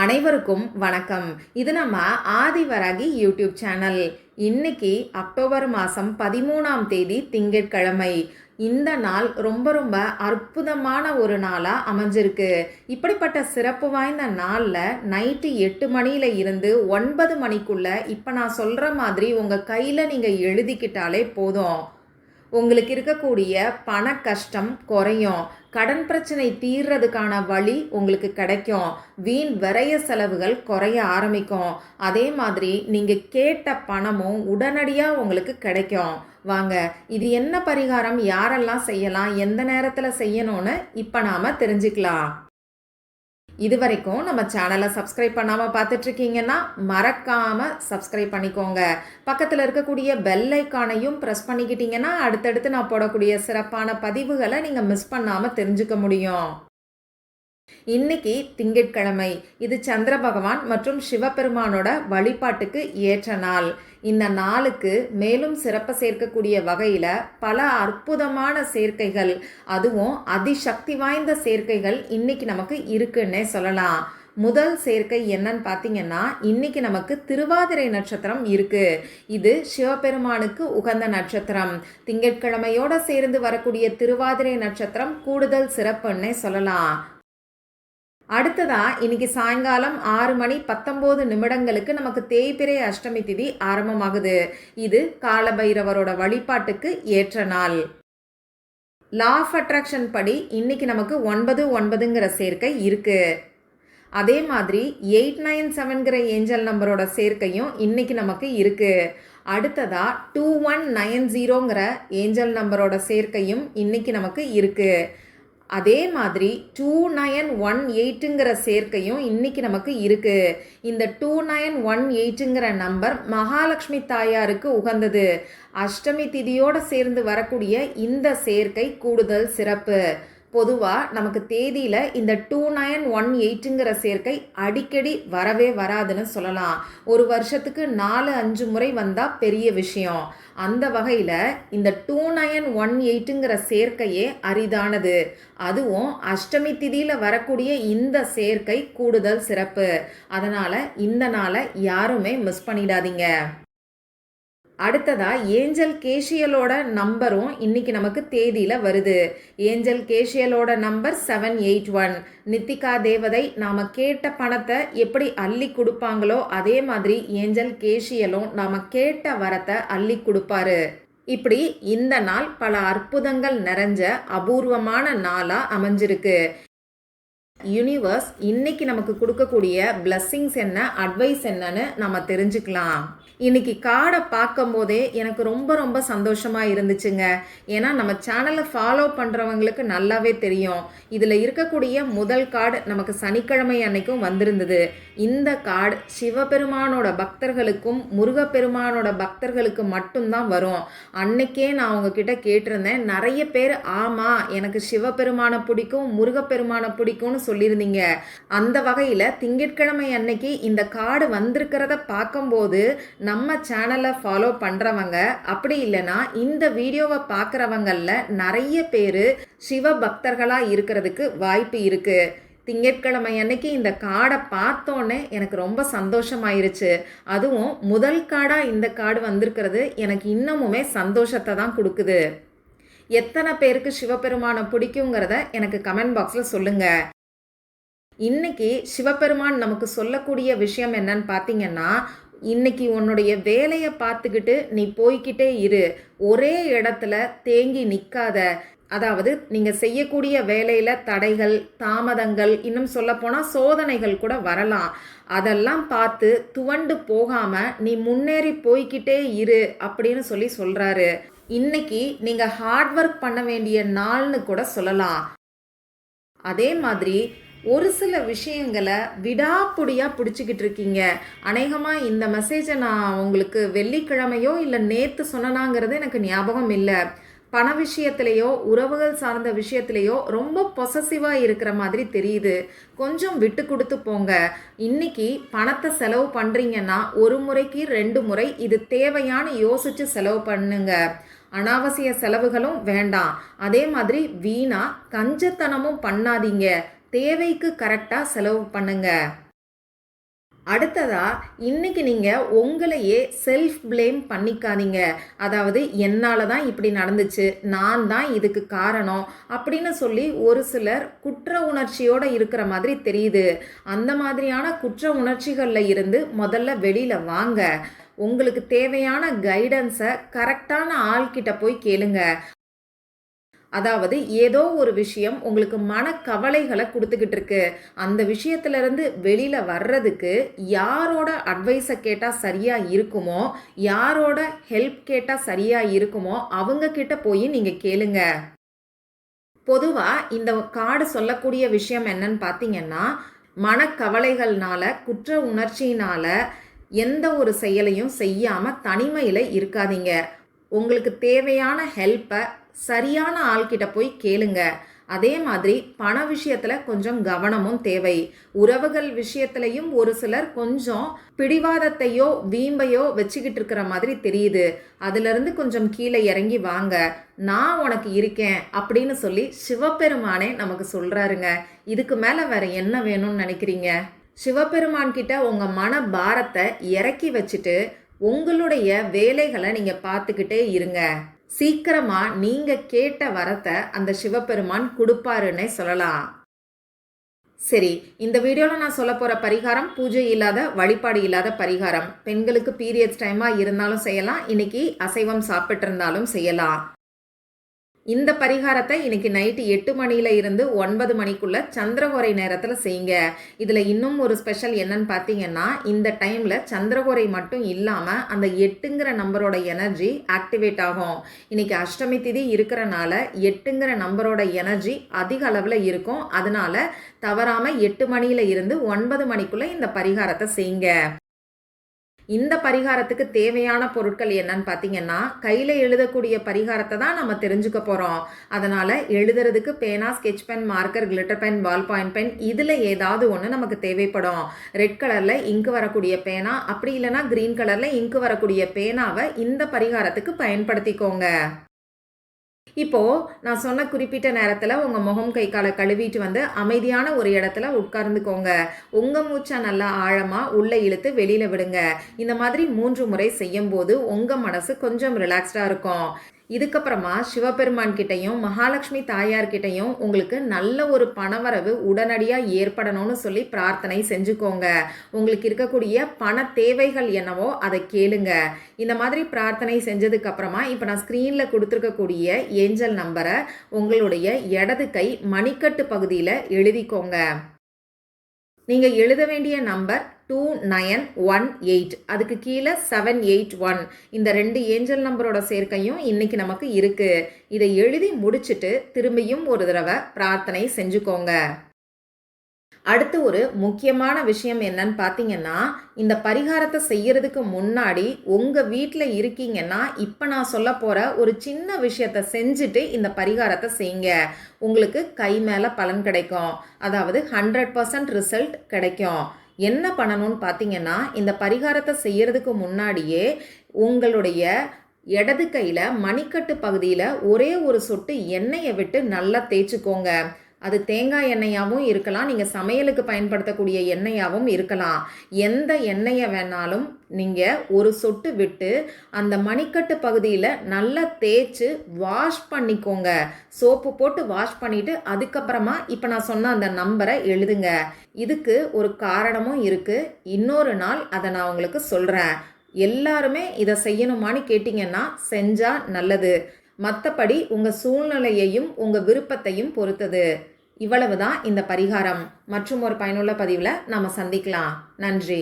அனைவருக்கும் வணக்கம். இது நம்ம ஆதிவராகி யூடியூப் சேனல். இன்னைக்கு அக்டோபர் மாதம் 13ஆம் தேதி திங்கட்கிழமை. இந்த நாள் ரொம்ப ரொம்ப அற்புதமான ஒரு நாளாக அமைஞ்சிருக்கு. இப்படிப்பட்ட சிறப்பு வாய்ந்த நாளில் நைட்டு 8 மணியில் இருந்து 9 மணிக்குள்ள இப்போ நான் சொல்கிற மாதிரி உங்கள் கையில் நீங்கள் எழுதிக்கிட்டாலே போதும். உங்களுக்கு இருக்கக்கூடிய பண கஷ்டம் குறையும். கடன் பிரச்சனை தீர்றதுக்கான வழி உங்களுக்கு கிடைக்கும். வீண் விரைய செலவுகள் குறைய ஆரம்பிக்கும். அதே மாதிரி நீங்கள் கேட்ட பணமும் உடனடியாக உங்களுக்கு கிடைக்கும். வாங்க, இது என்ன பரிகாரம், யாரெல்லாம் செய்யலாம், எந்த நேரத்தில் செய்யணும்னு இப்போ நாம் தெரிஞ்சுக்கலாம். இது வரைக்கும் நம்ம சேனலை சப்ஸ்கிரைப் பண்ணாமல் பார்த்துட்ருக்கீங்கன்னா மறக்காமல் சப்ஸ்கிரைப் பண்ணிக்கோங்க. பக்கத்தில் இருக்கக்கூடிய பெல் ஐக்கானையும் ப்ரெஸ் பண்ணிக்கிட்டீங்கன்னா அடுத்தடுத்து நான் போடக்கூடிய சிறப்பான பதிவுகளை நீங்கள் மிஸ் பண்ணாமல் தெரிஞ்சுக்க முடியும். இன்னைக்கு திங்கட்கிழமை. இது சந்திர பகவான் மற்றும் சிவபெருமானோட வழிபாட்டுக்கு ஏற்ற நாள். இந்த நாளுக்கு மேலும் சிறப்பு சேர்க்கக்கூடிய வகையில் பல அற்புதமான சேர்க்கைகள், அதுவும் அதிசக்தி வாய்ந்த சேர்க்கைகள் இன்னைக்கு நமக்கு இருக்குன்னே சொல்லலாம். முதல் சேர்க்கை என்னன்னு பார்த்தீங்கன்னா, இன்னைக்கு நமக்கு திருவாதிரை நட்சத்திரம் இருக்கு. இது சிவபெருமானுக்கு உகந்த நட்சத்திரம். திங்கட்கிழமையோட சேர்ந்து வரக்கூடிய திருவாதிரை நட்சத்திரம் கூடுதல் சிறப்புன்னே சொல்லலாம். அடுத்ததா இன்னைக்கு சாயங்காலம் 6 மணி 19 நிமிடங்களுக்கு நமக்கு தேய்பிறை அஷ்டமி திதி ஆரம்பமாகுது. இது காலபைரவரோட வழிபாட்டுக்கு ஏற்ற நாள். லா ஆஃப் அட்ராக்ஷன் படி இன்னைக்கு நமக்கு 9/9ங்கிற சேர்க்கை இருக்கு. அதே மாதிரி 897ங்கிற ஏஞ்சல் நம்பரோட சேர்க்கையும் இன்னைக்கு நமக்கு இருக்கு. அடுத்ததா 2190ங்கிற ஏஞ்சல் நம்பரோட சேர்க்கையும் இன்னைக்கு நமக்கு இருக்கு. அதே மாதிரி 2918ங்கிற சேர்க்கையும் இன்னைக்கு நமக்கு இருக்கு. இந்த 2918ங்கிற நம்பர் மகாலட்சுமி தாயாருக்கு உகந்தது. அஷ்டமி திதியோடு சேர்ந்து வரக்கூடிய இந்த சேர்க்கை கூடுதல் சிறப்பு. பொதுவாக நமக்கு தேதியில் இந்த 2918ங்கிற சேர்க்கை அடிக்கடி வரவே வராதுன்னு சொல்லலாம். ஒரு வருஷத்துக்கு 4-5 முறை வந்தால் பெரிய விஷயம். அந்த வகையில் இந்த 2918ங்கிற சேர்க்கையே அரிதானது. அதுவும் அஷ்டமி திதியில் வரக்கூடிய இந்த சேர்க்கை கூடுதல் சிறப்பு. அதனால் இந்த நாளை யாருமே மிஸ் பண்ணிடாதீங்க. அடுத்ததா ஏஞ்சல் கேஷியலோட நம்பரும் இன்னைக்கு நமக்கு தேதியில் வருது. Angel கேஷியலோட number 781. நித்திகா தேவதை நாம் கேட்ட பணத்தை எப்படி அள்ளி கொடுப்பாங்களோ அதே மாதிரி ஏஞ்சல் கேஷியலும் நாம் கேட்ட வரத்தை அள்ளி கொடுப்பாரு. இப்படி இந்த நாள் பல அற்புதங்கள் நிறைஞ்ச அபூர்வமான நாளாக அமைஞ்சிருக்கு. யூனிவர்ஸ் இன்னைக்கு நமக்கு கொடுக்கக்கூடிய பிளஸ்ஸிங்ஸ் என்ன, அட்வைஸ் என்னன்னு நம்ம தெரிஞ்சுக்கலாம். இன்னைக்கு கார்டை பார்க்கும் போதே எனக்கு ரொம்ப ரொம்ப சந்தோஷமாக இருந்துச்சுங்க. ஏன்னா நம்ம சேனலை ஃபாலோ பண்ணுறவங்களுக்கு நல்லாவே தெரியும். இதில் இருக்கக்கூடிய முதல் கார்டு நமக்கு சனிக்கிழமை அன்னைக்கும் வந்திருந்தது. இந்த கார்டு சிவபெருமானோட பக்தர்களுக்கும் முருகப்பெருமானோட பக்தர்களுக்கு மட்டும்தான் வரும். அன்னைக்கே நான் உங்ககிட்ட கேட்டிருந்தேன். நிறைய பேர் ஆமாம் எனக்கு சிவபெருமானை பிடிக்கும் முருகப்பெருமானை பிடிக்கும்னு சொல்லியிருந்தீங்க. அந்த வகையில் திங்கட்கிழமை அன்னைக்கு இந்த கார்டு வந்திருக்கிறத பார்க்கும்போது நம்ம சேனலை ஃபாலோ பண்ணுறவங்க, அப்படி இல்லைன்னா இந்த வீடியோவை பார்க்குறவங்களில் நிறைய பேர் சிவ பக்தர்களாக இருக்கிறதுக்கு வாய்ப்பு இருக்குது. திங்கட்கிழமை அன்னைக்கு இந்த கார்டை பார்த்தோன்னே எனக்கு ரொம்ப சந்தோஷமாயிருச்சு. அதுவும் முதல் கார்டாக இந்த கார்டு வந்திருக்கிறது எனக்கு இன்னமுமே சந்தோஷத்தை தான் கொடுக்குது. எத்தனை பேருக்கு சிவபெருமானை பிடிக்குங்கிறத எனக்கு கமெண்ட் பாக்ஸில் சொல்லுங்கள். இன்னைக்கு சிவபெருமான் நமக்கு சொல்லக்கூடிய விஷயம் என்னன்னு பார்த்தீங்கன்னா, இன்னைக்கு உன்னுடைய வேலையை பார்த்துக்கிட்டு நீ போய்கிட்டே இரு, ஒரே இடத்துல தேங்கி நிற்காத. அதாவது நீங்கள் செய்யக்கூடிய வேலையில் தடைகள், தாமதங்கள், இன்னும் சொல்லப்போனால் சோதனைகள் கூட வரலாம். அதெல்லாம் பார்த்து துவண்டு போகாமல் நீ முன்னேறி போய்கிட்டே இரு அப்படின்னு சொல்கிறாரு. இன்னைக்கு நீங்கள் ஹார்ட் ஒர்க் பண்ண வேண்டிய நாள்னு கூட சொல்லலாம். அதே மாதிரி ஒரு சில விஷயங்களை விடாப்புடியாக பிடிச்சிக்கிட்டு இருக்கீங்க. அநேகமாக இந்த மெசேஜை நான் உங்களுக்கு வெள்ளிக்கிழமையோ இல்லை நேற்று சொன்னனாங்கிறது எனக்கு ஞாபகம் இல்லை. பண விஷயத்திலேயோ உறவுகள் சார்ந்த விஷயத்திலேயோ ரொம்ப பொசசிவாக இருக்கிற மாதிரி தெரியுது. கொஞ்சம் விட்டு கொடுத்து போங்க. இன்னைக்கு பணத்தை செலவு பண்ணுறீங்கன்னா 1 முறைக்கு 2 முறை இது தேவையான யோசித்து செலவு பண்ணுங்க. அனாவசிய செலவுகளும் வேண்டாம். அதே மாதிரி வீணா கஞ்சத்தனமும் பண்ணாதீங்க. தேவைக்கு கரெக்டாக செலவு பண்ணுங்க. அடுத்ததா இன்னைக்கு நீங்கள் உங்களையே செல்ஃப் ப்ளேம் பண்ணிக்காதீங்க. அதாவது என்னால் தான் இப்படி நடந்துச்சு, நான் தான் இதுக்கு காரணம் அப்படின்னு சொல்லி ஒரு சிலர் குற்ற உணர்ச்சியோடு இருக்கிற மாதிரி தெரியுது. அந்த மாதிரியான குற்ற உணர்ச்சிகளில் இருந்து முதல்ல வெளியில் வாங்க. உங்களுக்கு தேவையான கைடன்ஸை கரெக்டான ஆள்கிட்ட போய் கேளுங்க. அதாவது ஏதோ ஒரு விஷயம் உங்களுக்கு மனக்கவலைகளை கொடுத்துக்கிட்டு இருக்கு. அந்த விஷயத்திலிருந்து வெளியில் வர்றதுக்கு யாரோட அட்வைஸை கேட்டால் சரியாக இருக்குமோ, யாரோட ஹெல்ப் கேட்டால் சரியாக இருக்குமோ அவங்க கிட்ட போய் நீங்கள் கேளுங்க. பொதுவாக இந்த கார்டு சொல்லக்கூடிய விஷயம் என்னன்னு பார்த்தீங்கன்னா, மனக்கவலைகள்னால குற்ற உணர்ச்சியினால எந்த ஒரு செயலையும் செய்யாமல் தனிமையில் இருக்காதீங்க. உங்களுக்கு தேவையான ஹெல்ப்பை சரியான ஆள்கிட்ட போய் கேளுங்க. அதே மாதிரி பண விஷயத்தில் கொஞ்சம் கவனமும் தேவை. உறவுகள் விஷயத்துலையும் ஒரு சிலர் கொஞ்சம் பிடிவாதத்தையோ வீம்பையோ வச்சுக்கிட்டு இருக்கிற மாதிரி தெரியுது. அதிலிருந்து கொஞ்சம் கீழே இறங்கி வாங்க. நான் உனக்கு இருக்கேன் அப்படின்னு சொல்லி சிவபெருமானே நமக்கு சொல்கிறாருங்க. இதுக்கு மேலே வேற என்ன வேணும்னு நினைக்கிறீங்க? சிவபெருமான் கிட்ட உங்கள் மன பாரத்தை இறக்கி வச்சுட்டு உங்களுடைய வேலைகளை நீங்கள் பார்த்துக்கிட்டே இருங்க. சீக்கிரமா நீங்க கேட்ட வரத்தை அந்த சிவபெருமான் கொடுப்பாருன்னே சொல்லலாம். சரி, இந்த வீடியோவில் நான் சொல்ல போகிற பரிகாரம் பூஜை இல்லாத வழிபாடு இல்லாத பரிகாரம். பெண்களுக்கு பீரியட்ஸ் டைமாக இருந்தாலும் செய்யலாம், இன்னைக்கு அசைவம் சாப்பிட்டு இருந்தாலும் செய்யலாம். இந்த பரிகாரத்தை இன்னைக்கு நைட்டு 8 மணியில இருந்து 9 மணிக்குள்ள சந்திரகோரை நேரத்தில் செய்யுங்க. இதில் இன்னும் ஒரு ஸ்பெஷல் என்னன்னு பார்த்தீங்கன்னா, இந்த டைமில் சந்திரகோரை மட்டும் இல்லாமல் அந்த 8ங்கிற நம்பரோட எனர்ஜி ஆக்டிவேட் ஆகும். இன்னைக்கு அஷ்டமி திதி இருக்கிறனால 8ங்கிற நம்பரோட எனர்ஜி அதிக அளவில் இருக்கும். அதனால தவறாமல் 8 மணியில இருந்து 9 மணிக்குள்ள இந்த பரிகாரத்தை செய்யுங்க. இந்த பரிகாரத்துக்கு தேவையான பொருட்கள் என்னன்னு பார்த்தீங்கன்னா, கையில் எழுதக்கூடிய பரிகாரத்தை தான் நம்ம தெரிஞ்சுக்க போகிறோம். அதனால் எழுதுறதுக்கு பேனா, sketch pen, marker, glitter pen, ball point pen இதில் ஏதாவது ஒன்று நமக்கு தேவைப்படும். ரெட் கலரில் இங்கு வரக்கூடிய பேனா, அப்படி இல்லைன்னா கிரீன் கலரில் இங்கு வரக்கூடிய பேனாவை இந்த பரிகாரத்துக்கு பயன்படுத்திக்கோங்க. இப்போது நான் சொன்ன குறிப்பிட்ட நேரத்தில் உங்கள் முகம் கை காலை கழுவிட்டு வந்து அமைதியான ஒரு இடத்துல உட்கார்ந்துக்கோங்க. உங்கள் மூச்சை நல்லா ஆழமாக உள்ளே இழுத்து வெளியில் விடுங்க. இந்த மாதிரி 3 முறை செய்யும்போது உங்கள் மனசு கொஞ்சம் ரிலாக்ஸ்டாக இருக்கும். இதுக்கப்புறமா சிவபெருமான் கிட்டையும் மகாலட்சுமி தாயார்கிட்டையும் உங்களுக்கு நல்ல ஒரு பணவரவு உடனடியாக ஏற்படணும்னு சொல்லி பிரார்த்தனை செஞ்சுக்கோங்க. உங்களுக்கு இருக்கக்கூடிய பண தேவைகள் என்னவோ அதை கேளுங்க. இந்த மாதிரி பிரார்த்தனை செஞ்சதுக்கப்புறமா இப்போ நான் ஸ்க்ரீனில் கொடுத்துருக்கக்கூடிய ஏஞ்சல் நம்பரை உங்களுடைய இடது கை மணிக்கட்டு பகுதியில் எழுதிக்கோங்க. நீங்கள் எழுத வேண்டிய நம்பர் 2918, அதுக்கு கீழே 781. இந்த 2 ஏஞ்சல் நம்பரோட சேர்க்கையும் இன்னைக்கு நமக்கு இருக்கு. இதை எழுதி முடிச்சுட்டு திரும்பியும் ஒரு தடவை பிரார்த்தனை செஞ்சுக்கோங்க. அடுத்து ஒரு முக்கியமான விஷயம் என்னன்னு பார்த்தீங்கன்னா, இந்த பரிகாரத்தை செய்யறதுக்கு முன்னாடி உங்கள் வீட்டில் இருக்கீங்கன்னா இப்போ நான் சொல்ல போகிற ஒரு சின்ன விஷயத்தை செஞ்சுட்டு இந்த பரிகாரத்தை செய்யுங்க. உங்களுக்கு கை மேலே பலன் கிடைக்கும். அதாவது 100% ரிசல்ட் கிடைக்கும். என்ன பண்ணணும்னு பார்த்தீங்கன்னா, இந்த பரிகாரத்தை செய்யறதுக்கு முன்னாடியே உங்களுடைய இடது கையில் மணிக்கட்டு பகுதியில் ஒரே ஒரு சொட்டு எண்ணெயை விட்டு நல்லா தேய்ச்சிக்கோங்க. அது தேங்காய் எண்ணெயாகவும் இருக்கலாம், நீங்கள் சமையலுக்கு பயன்படுத்தக்கூடிய எண்ணெயாகவும் இருக்கலாம். எந்த எண்ணெயை வேணாலும் நீங்கள் ஒரு சொட்டு விட்டு அந்த மணிக்கட்டு பகுதியில் நல்லா தேய்ச்சி வாஷ் பண்ணிக்கோங்க. சோப்பு போட்டு வாஷ் பண்ணிவிட்டு அதுக்கப்புறமா இப்போ நான் சொன்ன அந்த நம்பரை எழுதுங்க. இதுக்கு ஒரு காரணமும் இருக்குது. இன்னொரு நாள் அதை நான் உங்களுக்கு சொல்கிறேன். எல்லாருமே இதை செய்யணுமான்னு கேட்டிங்கன்னா செஞ்சால் நல்லது. மற்றபடி உங்கள் சூழ்நிலையையும் உங்கள் விருப்பத்தையும் பொறுத்தது. இவ்வளவுதான் இந்த பரிகாரம். மற்றும் ஒரு பயனுள்ள பதிவில் நாம் சந்திக்கலாம். நன்றி.